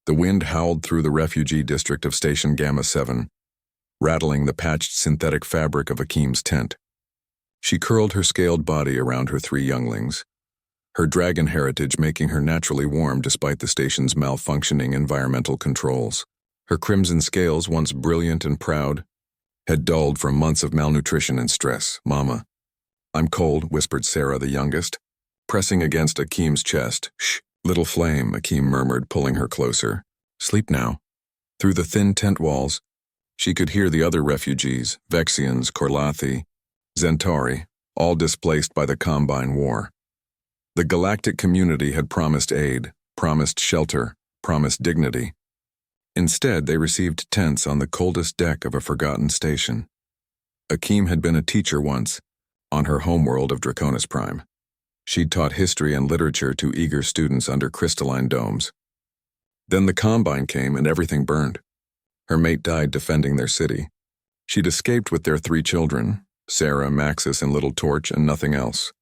The wind howled through the refugee district of Station Gamma 7, rattling the patched synthetic fabric of Akim's tent. She curled her scaled body around her three younglings, her dragon heritage making her naturally warm despite the station's malfunctioning environmental controls. Her crimson scales, once brilliant and proud, had dulled from months of malnutrition and stress. "Mama, I'm cold," whispered Sarah, the youngest, pressing against Akim's chest. "Shh, little flame," Akim murmured, pulling her closer. "Sleep now." Through the thin tent walls, she could hear the other refugees, Vexians, Korlathi, Zentauri, all displaced by the Combine War. The galactic community had promised aid, promised shelter, promised dignity. Instead, they received tents on the coldest deck of a forgotten station. Akim had been a teacher once, on her homeworld of Draconis Prime. She'd taught history and literature to eager students under crystalline domes. Then the Combine came and everything burned. Her mate died defending their city. She'd escaped with their three children, Sarah, Maxis, and Little Torch, and nothing else.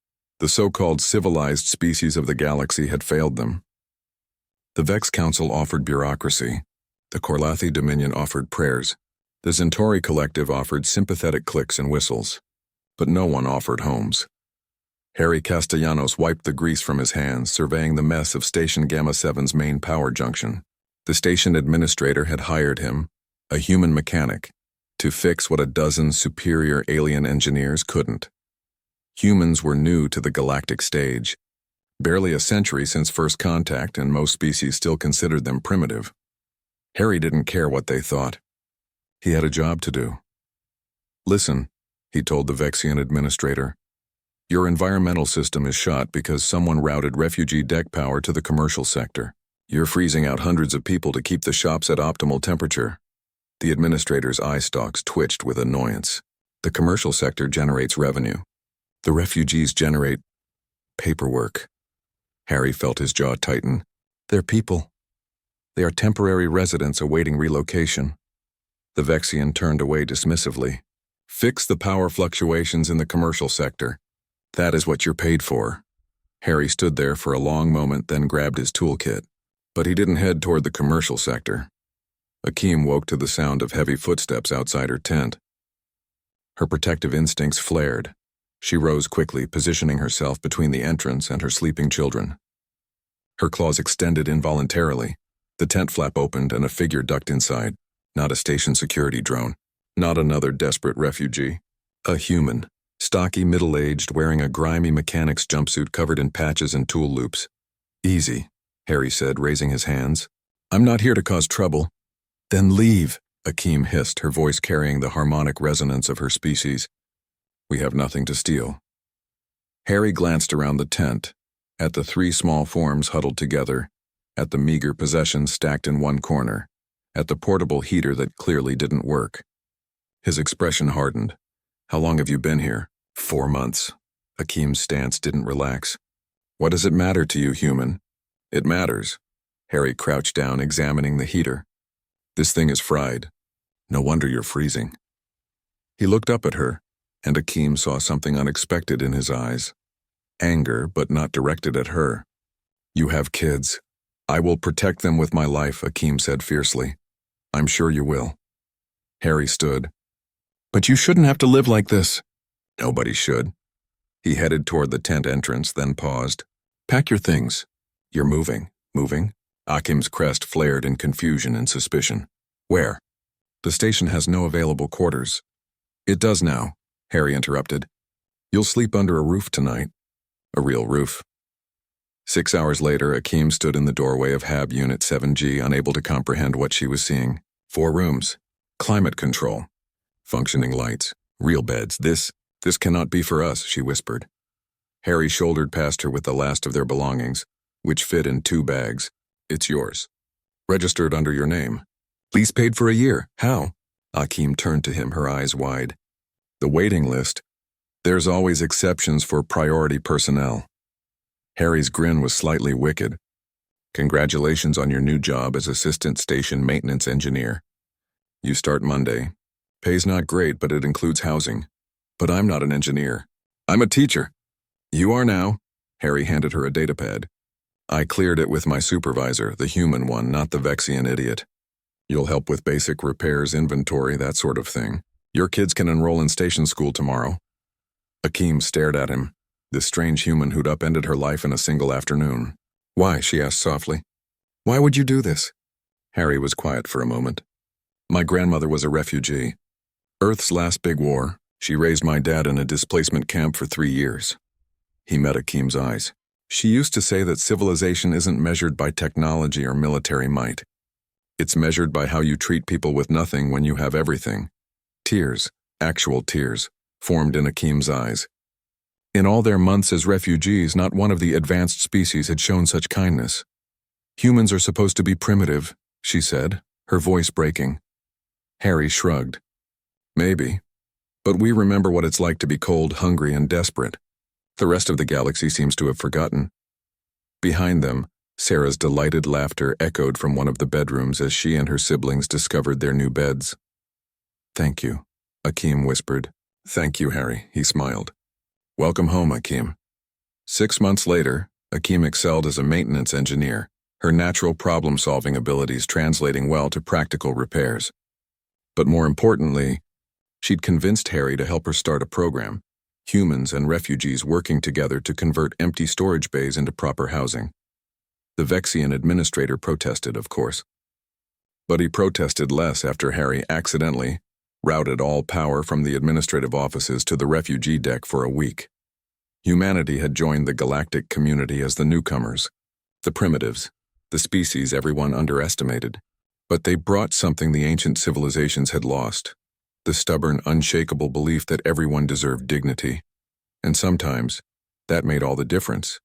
The so-called civilized species of the galaxy had failed them. The Vex Council offered bureaucracy. The Korlathi Dominion offered prayers. The Zentauri Collective offered sympathetic clicks and whistles. But no one offered homes. Harry Castellanos wiped the grease from his hands, surveying the mess of Station Gamma 7's main power junction. The station administrator had hired him, a human mechanic, to fix what a dozen superior alien engineers couldn't. Humans were new to the galactic stage. Barely a century since first contact, and most species still considered them primitive. Harry didn't care what they thought. He had a job to do. "Listen," he told the Vexian administrator. "Your environmental system is shot because someone routed refugee deck power to the commercial sector. You're freezing out hundreds of people to keep the shops at optimal temperature." The administrator's eye stalks twitched with annoyance. "The commercial sector generates revenue. The refugees generate paperwork." Harry felt his jaw tighten. "They're people. They are temporary residents awaiting relocation." The Vexian turned away dismissively. "Fix the power fluctuations in the commercial sector. That is what you're paid for." Harry stood there for a long moment, then grabbed his toolkit. But he didn't head toward the commercial sector. Akim woke to the sound of heavy footsteps outside her tent. Her protective instincts flared. She rose quickly, positioning herself between the entrance and her sleeping children. Her claws extended involuntarily. The tent flap opened and a figure ducked inside. Not a station security drone. Not another desperate refugee. A human. Stocky, middle-aged, wearing a grimy mechanic's jumpsuit covered in patches and tool loops. "Easy," Harry said, raising his hands. "I'm not here to cause trouble." "Then leave," Akim hissed, her voice carrying the harmonic resonance of her species. "We have nothing to steal." Harry glanced around the tent, at the three small forms huddled together, at the meager possessions stacked in one corner, at the portable heater that clearly didn't work. His expression hardened. "How long have you been here?" 4 months. Akim's stance didn't relax. "What does it matter to you, human?" "It matters." Harry crouched down, examining the heater. "This thing is fried. No wonder you're freezing." He looked up at her, and Akim saw something unexpected in his eyes. Anger, but not directed at her. "You have kids. I will protect them with my life," Akim said fiercely. "I'm sure you will." Harry stood. "But you shouldn't have to live like this." "Nobody should." He headed toward the tent entrance, then paused. "Pack your things." "You're moving." "Moving?" Akim's crest flared in confusion and suspicion. "Where?" "The station has no available quarters." "It does now," Harry interrupted. "You'll sleep under a roof tonight." "A real roof." 6 hours later, Akim stood in the doorway of Hab Unit 7G, unable to comprehend what she was seeing. 4 rooms. Climate control. Functioning lights. Real beds. This cannot be for us," she whispered. Harry shouldered past her with the last of their belongings, which fit in 2 bags. "It's yours. Registered under your name." "Lease paid for a year. How?" Akim turned to him, her eyes wide. "The waiting list. There's always exceptions for priority personnel." Harry's grin was slightly wicked. "Congratulations on your new job as assistant station maintenance engineer. You start Monday. Pay's not great, but it includes housing. But I'm not an engineer. I'm a teacher." "You are now." Harry handed her a datapad. I cleared it with my supervisor, the human one, not the Vexian idiot. You'll help with basic repairs, inventory, that sort of thing. Your kids can enroll in station school tomorrow. Akeem stared at him, this strange human who'd upended her life in a single afternoon. Why? She asked softly. Why would you do this? Harry was quiet for a moment. My grandmother was a refugee. Earth's last big war. She raised my dad in a displacement camp for 3 years. He met Akeem's eyes. She used to say that civilization isn't measured by technology or military might. It's measured by how you treat people with nothing when you have everything. Tears, actual tears, formed in Akeem's eyes. In all their months as refugees, not one of the advanced species had shown such kindness. Humans are supposed to be primitive, she said, her voice breaking. Harry shrugged. Maybe. But we remember what it's like to be cold, hungry, and desperate. The rest of the galaxy seems to have forgotten. Behind them, Sarah's delighted laughter echoed from one of the bedrooms as she and her siblings discovered their new beds. Thank you, Akeem whispered. Thank you, Harry, he smiled. Welcome home, Akeem. 6 months later, Akeem excelled as a maintenance engineer, her natural problem-solving abilities translating well to practical repairs. But more importantly, she'd convinced Harry to help her start a program, humans and refugees working together to convert empty storage bays into proper housing. The Vexian administrator protested, of course. But he protested less after Harry accidentally routed all power from the administrative offices to the refugee deck for a week. Humanity had joined the galactic community as the newcomers, the primitives, the species everyone underestimated. But they brought something the ancient civilizations had lost, the stubborn, unshakable belief that everyone deserved dignity. And sometimes, that made all the difference.